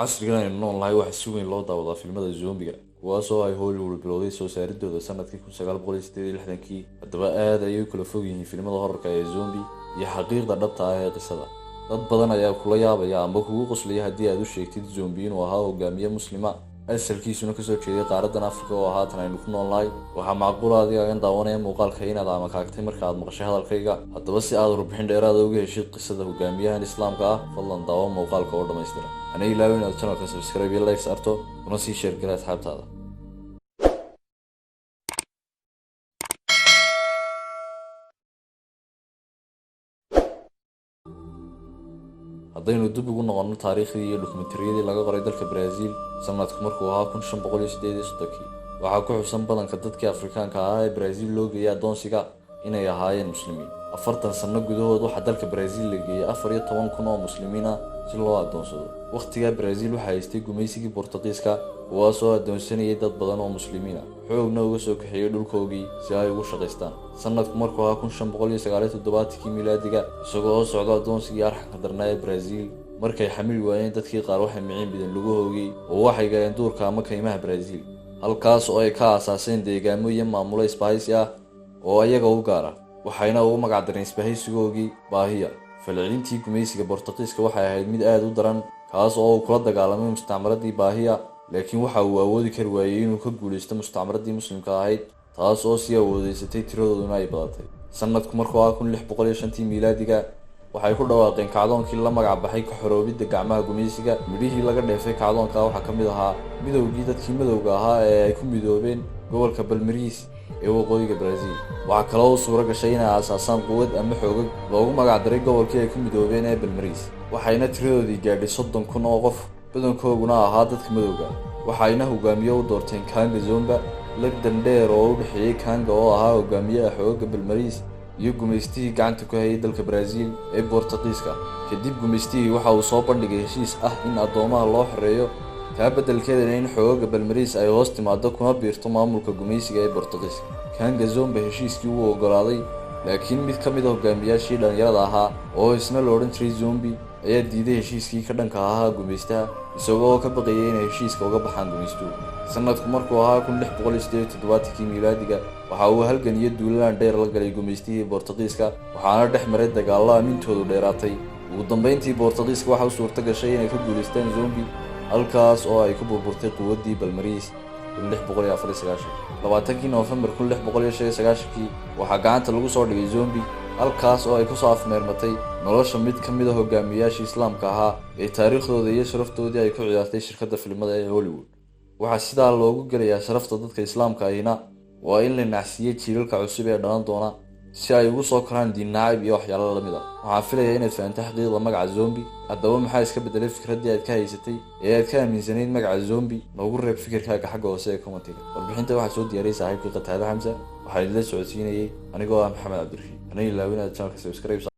casrigan aynu noolnahay waxaa si weyn loo daawadaa filimada zombiga kuwaasoo ay Hollywood bilowday soo saaridooda sanadkii 1986. haddaba aad ayay u kala fog yihiin filimada horarka ee zombi iyo xaqiiqda dhabta ah ee qisada. dad badan ayaa kula yaabaya amba kugu qoslaya haddii aad u sheegtid zombi inuu ahaa hogaamiye muslima asalkiisuna kasoo jeeday qaaradan Afrika oo haatan aynu ku noolnahay. waxaa macquul ah adiga daawanaya muuqaalka inaad amakaagtay marka aad maqashay hadalkayga. haddaba si aad warbixin dheeraad ah uga heshid qisada hogaamiyahan islaamka ah, fadlan daawo muuqaalka oo dhammaystiran. ana ilaawin inaad channelka subscribe iyo like saarto una sii share gala asxaabtaada. haddaynu dib ugu noqono taariikhdii iyo dokumentariyadii laga qoray dalka Brazil sanadku markuu ahaa 1538, waxaa ku xusan badanka dadkii Afrikaanka ah ee Brazil loo geeyay adoonsiga inay ahaayeen muslimiin. 40 sano gudahood waxaa dalka Brazil la geeyay 14,000 oo muslimiin ah si loo adoonsado. waqtiga Brazil waxaa haystay gumaysigii Boortaqiiska kuwaasoo adoonsanayay dad badan oo muslimiin ah, xoogna uga soo kaxeeyay dhulkoogii si ay ugu shaqaystaan. sanadku markuu ahaa 1597 miilaadiga, isagoo oo socda adoonsigii arxanka darnaa ee Brazil, markay xamil waayeen dadkii qaar waxay micin bideen lugahoogii oo waxay galeen duurka ama kaymaha Brazil, halkaas oo ay ka aasaaseen deegaamo iyo maamulo isbahaysi ah oo ayaga u gaara, waxayna ugu magac dareen isbahaysigoogii Bahia. falcelintii gumaysiga Boortaqiiska waxay ahayd mid aad u daran, kaas oo uu kula dagaalamay mustacmaradii Bahia, laakiin waxa uu awoodi kari waayay inuu ka guuleysto mustacmaradii muslimka ahayd, taas oo sii awoodeysatay tiradooduna ay badatay. sanadku markuu ahaa 1605 miilaadiga, waxay ku dhawaaqeen kacdoonkii la magac baxay ka xoroobidda gacmaha gumaysiga. midhihii laga dheefay kacdoonka waxaa ka mid ahaa midowgii dadkii madowga ahaa ee ay ku midoobeen gobolka Palmeiras ee waqooyiga Brazil. waxaa kaloo suura gashay inay aasaasaan quwad ama xoogag loogu magac daray gobolkii ay ku midoobeen ee Palmeiras, waxayna tiradoodii gaadhay 30,000 oo qof, badankooduna ahaa dadka madowga. waxayna hogaamiye u doorteen Kanga Zomba, lagdan dheer oo u dhexeeyay Kanga oo ahaa hogaamiyaha xoogga Palmeiras iyo gumaystihii gacanta ku hayay dalka Brazil ee Boortaqiiska. kadib gumaystihii waxa uu soo bandhigay heshiis ah in addoomaha loo xoreeyo, kaa beddelkeedana in xoogga Palmeiras ay hoos timaado kuna biirto maamulka gumaysiga ee Boortaqiiska. Kanga Zomba heshiiskii wuu ogolaaday, laakiin mid ka mid ah hogaamiyaashii dhalinyarada ahaa oo isna la odhan jiray Zombi ayaa diiday heshiiskii ka dhanka ahaa gumaystaha, isagoo ka baqayay inay heshiiska uga baxaan gumaystuhu. sanadku markuu ahaa 1687 miilaadiga, waxa uu halgan iyo duulaan dheer la galay gumaystihii Boortaqiiska, waxaana dhex maray dagaallo amintoodu dheeraatay. ugu dambeyntii Boortaqiiska waxa uu suurto gashay inay ka guuleystaan Zombi, halkaas oo ay ku burburtay quwaddii Palmeiras 1694. 20 Noofambar 1695 waxaa gacanta lagu soo dhigay Zombi, halkaas oo ay ku soo afmeermatay nolosha mid ka mid ah hogaamiyaashii islaamka ahaa ee taariikhdooda iyo sharaftoodii ay ku ciyaartay shirkadda filimada ee Hollywood. waxaa sidaa loogu gelayaa sharafta dadka islaamka ahina waa in la nacsiiyey jiilalka cusub ee dhalan doona si ay ugu soo koraan diin nacayb iyo waxyaalo la mid ah. waxaan filayaa inaad fahamtay xaqiiqda magaca Zombi. haddaba maxaa iska bedelay fikraddii aad ka haysatay ee aad ka aaminsanayd magaca Zombi? noogu reeb fikirkaaga xagga hoose ee commentiga. warbixinta waxaa soo diyaariyay saaxiibkii Qataada Xamza, waxaa idinla socodsiinayay anigoo ah Maxamed Cabdirashiid. ana ilaawin inaad channelka subscribe